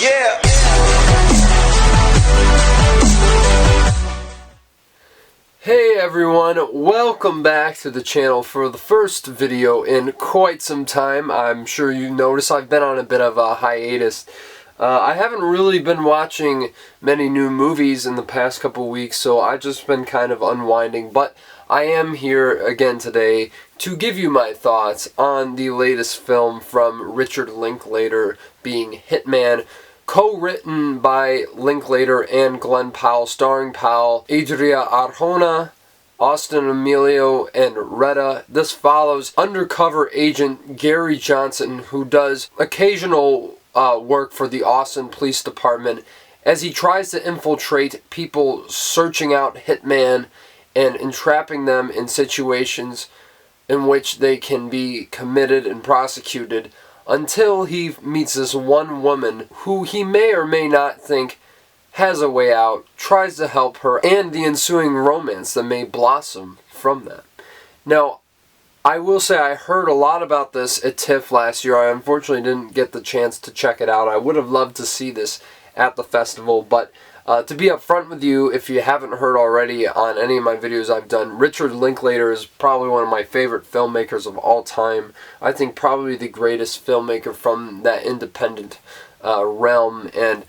Yeah. Hey everyone, welcome back to the channel for the first video in quite some time. I'm sure you noticed I've been on a bit of a hiatus. I haven't really been watching many new movies in the past couple weeks, so I've just been kind of unwinding, but I am here again today to give you my thoughts on the latest film from Richard Linklater, being Hitman, co-written by Linklater and Glen Powell, starring Powell, Adria, Arjona, Austin Emilio, and Retta. This follows undercover agent Gary Johnson, who does occasional work for the Austin Police Department as he tries to infiltrate people searching out hitman and entrapping them in situations in which they can be committed and prosecuted, until he meets this one woman who he may or may not think has a way out, tries to help her, and the ensuing romance that may blossom from that. Now, I will say I heard a lot about this at TIFF last year. I unfortunately didn't get the chance to check it out. I would have loved to see this at the festival, but to be upfront with you, if you haven't heard already on any of my videos I've done, Richard Linklater is probably one of my favorite filmmakers of all time. I think probably the greatest filmmaker from that independent realm, and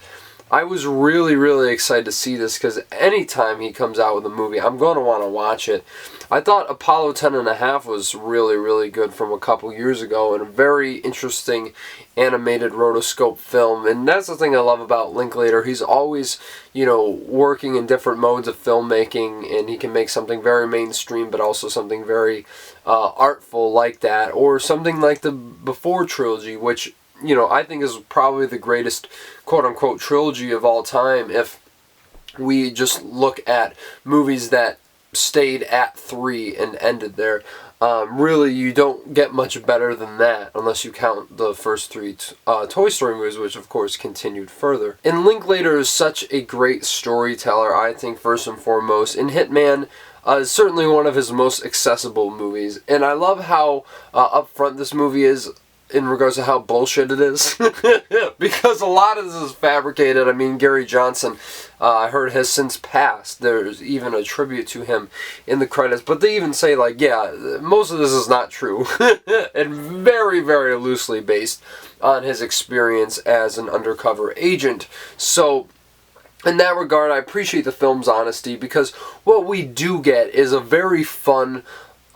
I was really excited to see this because anytime he comes out with a movie, I'm going to want to watch it. I thought Apollo 10.5 was really good from a couple years ago, and a very interesting animated rotoscope film. And that's the thing I love about Linklater. He's always, working in different modes of filmmaking, and he can make something very mainstream, but also something very artful like that, or something like the Before trilogy, which I think is probably the greatest quote-unquote trilogy of all time if we just look at movies that stayed at 3 and ended there. Really, you don't get much better than that unless you count the first 3 Toy Story movies, which of course continued further. And Linklater is such a great storyteller, I think, first and foremost. In Hitman is certainly one of his most accessible movies, and I love how upfront this movie is in regards to how bullshit it is. Because a lot of this is fabricated. I mean, Gary Johnson, I heard, has since passed. There's even a tribute to him in the credits. But they even say, like, yeah, most of this is not true. And very loosely based on his experience as an undercover agent. So in that regard, I appreciate the film's honesty, because what we do get is a very fun,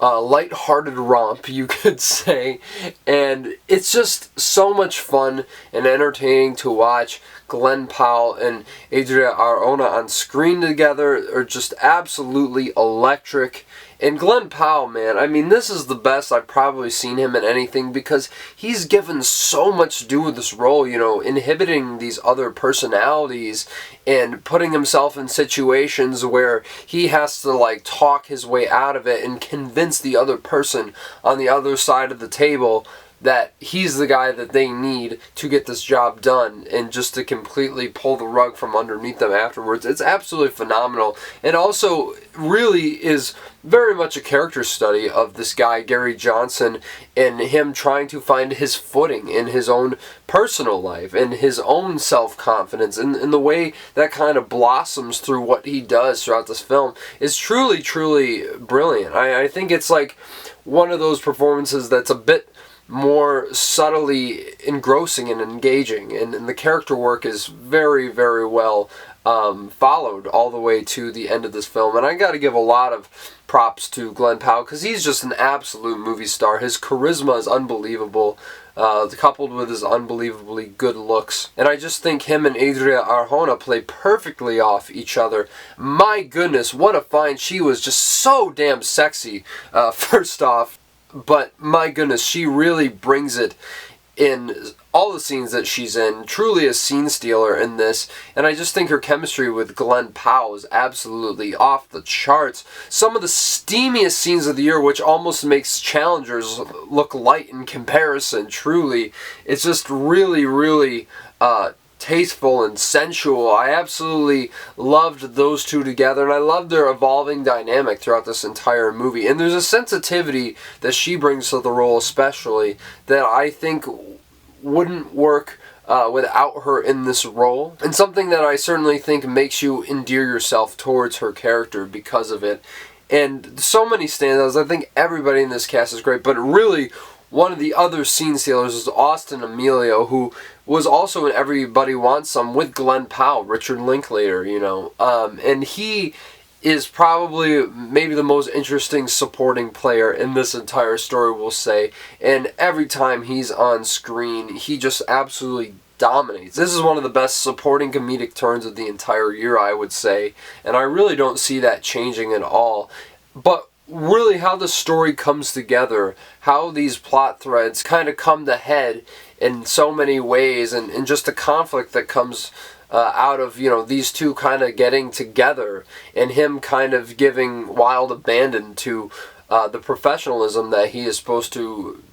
light-hearted romp, you could say, and it's just so much fun and entertaining to watch. Glen Powell and Adria Arjona on screen together are just absolutely electric. And Glen Powell, man, I mean, this is the best I've probably seen him in anything, because he's given so much to do with this role, inhibiting these other personalities and putting himself in situations where he has to, like, talk his way out of it and convince the other person on the other side of the table that he's the guy that they need to get this job done, and just to completely pull the rug from underneath them afterwards. It's absolutely phenomenal, and also really is very much a character study of this guy, Gary Johnson, and him trying to find his footing in his own personal life and his own self-confidence, and the way that kind of blossoms through what he does throughout this film is truly brilliant. I think it's like one of those performances that's a bit more subtly engrossing and engaging, and the character work is very well followed all the way to the end of this film. And I got to give a lot of props to Glen Powell, because he's just an absolute movie star. His charisma is unbelievable, coupled with his unbelievably good looks. And I just think him and Adria Arjona play perfectly off each other. My goodness, what a find. She was just so damn sexy, first off. But my goodness, she really brings it in all the scenes that she's in. Truly a scene stealer in this. And I just think her chemistry with Glen Powell is absolutely off the charts. Some of the steamiest scenes of the year, which almost makes Challengers look light in comparison, truly. It's just really tasteful and sensual. I absolutely loved those two together, and I loved their evolving dynamic throughout this entire movie. And there's a sensitivity that she brings to the role especially that I think wouldn't work without her in this role, and something that I certainly think makes you endear yourself towards her character because of it. And so many standouts. I think everybody in this cast is great, but really one of the other scene stealers is Austin Emilio, who was also in Everybody Wants Some with Glen Powell, Richard Linklater, you know. And he is probably maybe the most interesting supporting player in this entire story, we'll say. And every time he's on screen, he just absolutely dominates. This is one of the best supporting comedic turns of the entire year, I would say. And I really don't see that changing at all. But really how the story comes together, how these plot threads kind of come to head in so many ways, and just the conflict that comes out of, you know, these two kind of getting together, and him kind of giving wild abandon to the professionalism that he is supposed to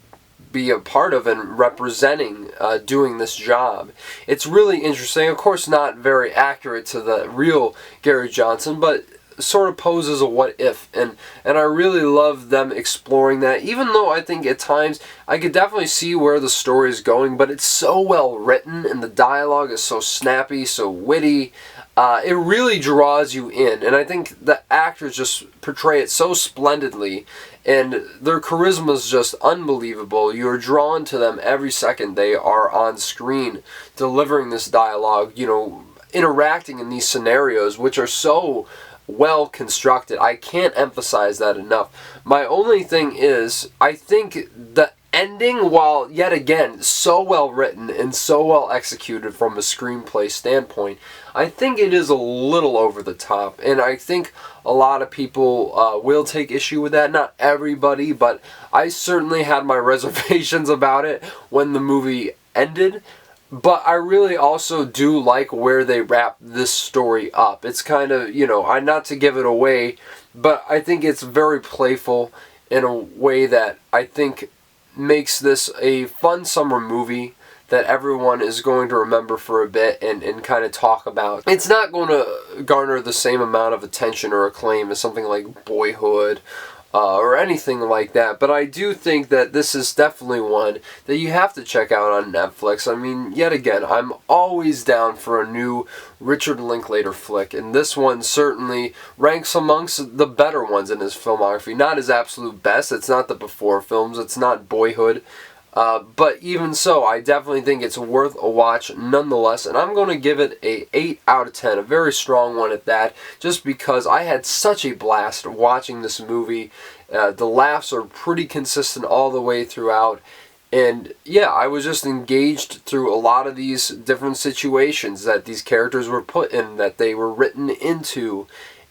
be a part of and representing, doing this job. It's really interesting. Of course, not very accurate to the real Gary Johnson, but sort of poses a what if, and I really love them exploring that, even though I think at times I could definitely see where the story is going, but it's so well written and the dialogue is so snappy, so witty. It really draws you in, and I think the actors just portray it so splendidly, and their charisma is just unbelievable. You're drawn to them every second they are on screen delivering this dialogue, you know, interacting in these scenarios, which are so well constructed. I can't emphasize that enough. My only thing is, I think the ending, while yet again so well written and so well executed from a screenplay standpoint, I think it is a little over the top, and I think a lot of people will take issue with that. Not everybody, but I certainly had my reservations about it when the movie ended. But I really also do like where they wrap this story up. It's kind of, you know, not to give it away, but I think it's very playful in a way that I think makes this a fun summer movie that everyone is going to remember for a bit and kind of talk about. It's not going to garner the same amount of attention or acclaim as something like Boyhood or anything like that, but I do think that this is definitely one that you have to check out on Netflix. I mean, yet again, I'm always down for a new Richard Linklater flick, and this one certainly ranks amongst the better ones in his filmography. Not his absolute best, it's not the Before films, it's not Boyhood, but even so, I definitely think it's worth a watch nonetheless, and I'm going to give it a 8 out of 10, a very strong one at that, just because I had such a blast watching this movie. The laughs are pretty consistent all the way throughout, and yeah, I was just engaged through a lot of these different situations that these characters were put in, that they were written into,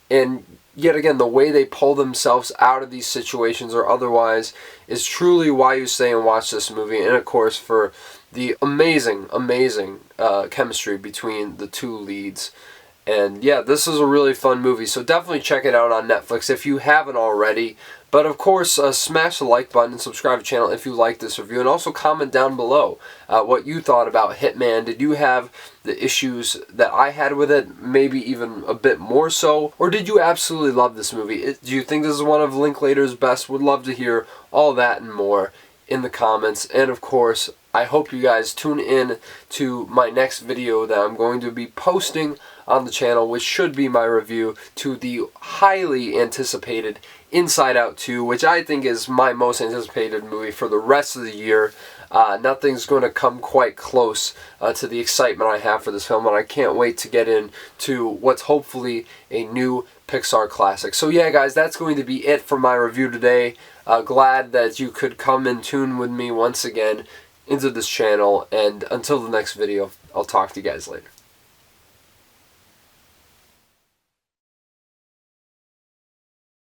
and yet again, the way they pull themselves out of these situations or otherwise is truly why you stay and watch this movie. And of course, for the amazing, amazing chemistry between the two leads. And yeah, this is a really fun movie, so definitely check it out on Netflix if you haven't already. But of course, smash the like button and subscribe to the channel if you like this review. And also comment down below what you thought about Hitman. Did you have the issues that I had with it, maybe even a bit more so? Or did you absolutely love this movie? Do you think this is one of Linklater's best? Would love to hear all that and more in the comments. And of course, I hope you guys tune in to my next video that I'm going to be posting on the channel, which should be my review to the highly anticipated Inside Out 2, which I think is my most anticipated movie for the rest of the year. Nothing's going to come quite close to the excitement I have for this film, and I can't wait to get into what's hopefully a new Pixar classic. So yeah, guys, that's going to be it for my review today. Glad that you could come and tune with me once again into this channel, and until the next video, I'll talk to you guys later.